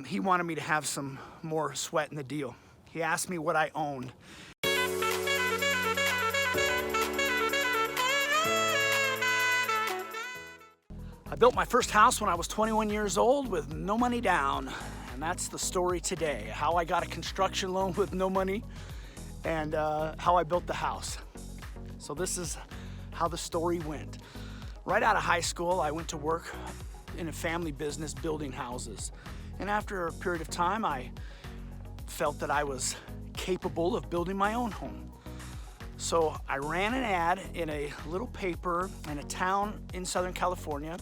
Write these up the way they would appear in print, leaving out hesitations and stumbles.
He wanted me to have some more sweat in the deal. He asked me what I owned. I built my first house when I was 21 years old with no money down. And that's the story today. How I got a construction loan with no money and how I built the house. So this is how the story went. Right out of high school, I went to work in a family business building houses. And after a period of time, I felt that I was capable of building my own home. So I ran an ad in a little paper in a town in Southern California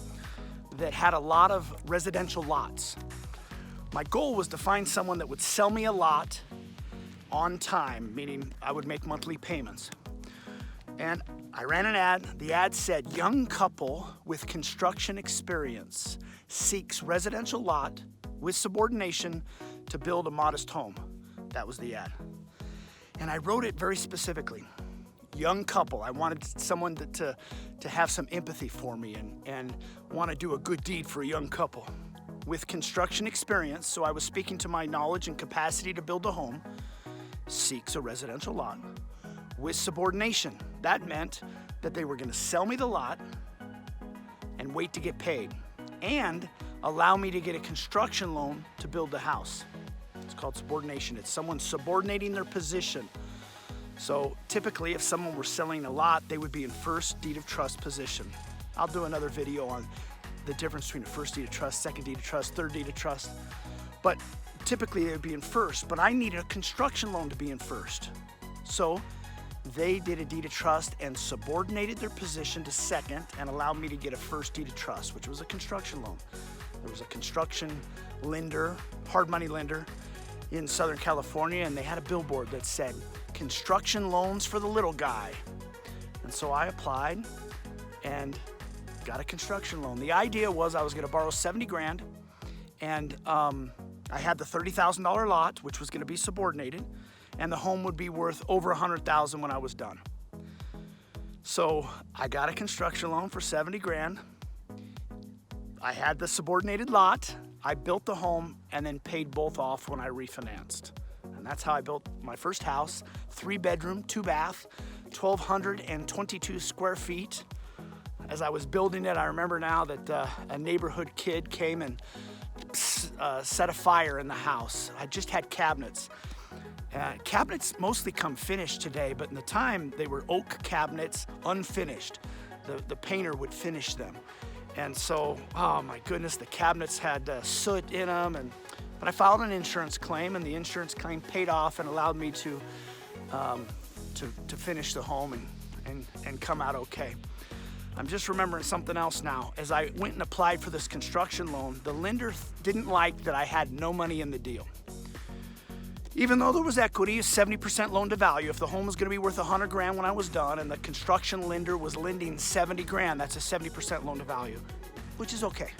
that had a lot of residential lots. My goal was to find someone that would sell me a lot on time, meaning I would make monthly payments. And I ran an ad. The ad said, "Young couple with construction experience seeks residential lot with subordination to build a modest home." That was the ad. And I wrote it very specifically. Young couple. I wanted someone to have some empathy for me and want to do a good deed for a young couple. With construction experience, so I was speaking to my knowledge and capacity to build a home, seeks a residential lot with subordination. That meant that they were going to sell me the lot and wait to get paid and allow me to get a construction loan to build the house. It's called subordination. It's someone subordinating their position. So typically if someone were selling a lot, they would be in first deed of trust position. I'll do another video on the difference between a first deed of trust, second deed of trust, third deed of trust. But typically they would be in first, but I needed a construction loan to be in first. So they did a deed of trust and subordinated their position to second and allowed me to get a first deed of trust, which was a construction loan. There was a construction lender, hard money lender in Southern California, and they had a billboard that said, "Construction loans for the little guy." And so I applied and got a construction loan. The idea was I was gonna borrow 70 grand and I had the $30,000 lot, which was gonna be subordinated, and the home would be worth over $100,000 when I was done. So I got a construction loan for 70 grand. I had the subordinated lot, I built the home, and then paid both off when I refinanced. And that's how I built my first house, 3-bedroom, 2-bath, 1,222 square feet. As I was building it, I remember now that a neighborhood kid came and set a fire in the house. I just had cabinets. Cabinets mostly come finished today, but in the time they were oak cabinets, unfinished. The painter would finish them. And so, oh my goodness, the cabinets had soot in them. But I filed an insurance claim, and the insurance claim paid off and allowed me to finish the home and come out okay. I'm just remembering something else now. As I went and applied for this construction loan, the lender didn't like that I had no money in the deal. Even though there was equity, 70% loan to value, if the home was gonna be worth 100 grand when I was done and the construction lender was lending 70 grand, that's a 70% loan to value, which is okay.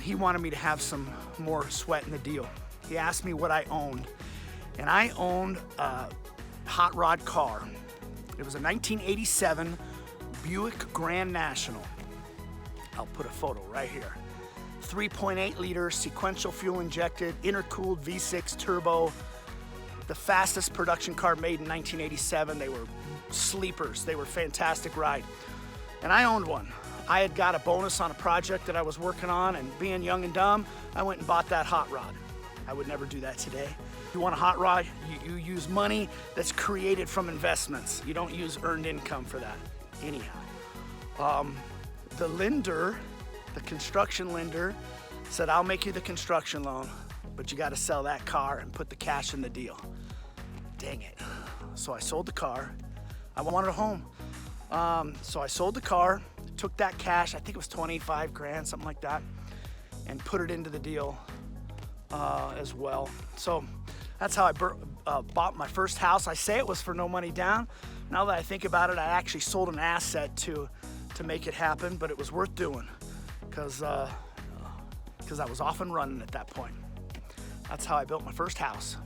He wanted me to have some more sweat in the deal. He asked me what I owned, and I owned a hot rod car. It was a 1987 Buick Grandnational. I'll put a photo right here. 3.8 liter sequential fuel injected, intercooled V6 turbo, the fastest production car made in 1987. They were sleepers. They were a fantastic ride. And I owned one. I had got a bonus on a project that I was working on, and being young and dumb, I went and bought that hot rod. I would never do that today. If you want a hot rod, you use money that's created from investments. You don't use earned income for that. Anyhow, the lender, the construction lender, said, "I'll make you the construction loan, but you got to sell that car and put the cash in the deal." Dang it. So I sold the car. I wanted a home. So I sold the car, took that cash, I think it was 25 grand, something like that, and put it into the deal as well. So that's how I bought my first house. I say it was for no money down. Now that I think about it, I actually sold an asset to make it happen, but it was worth doing because I was off and running at that point. That's how I built my first house.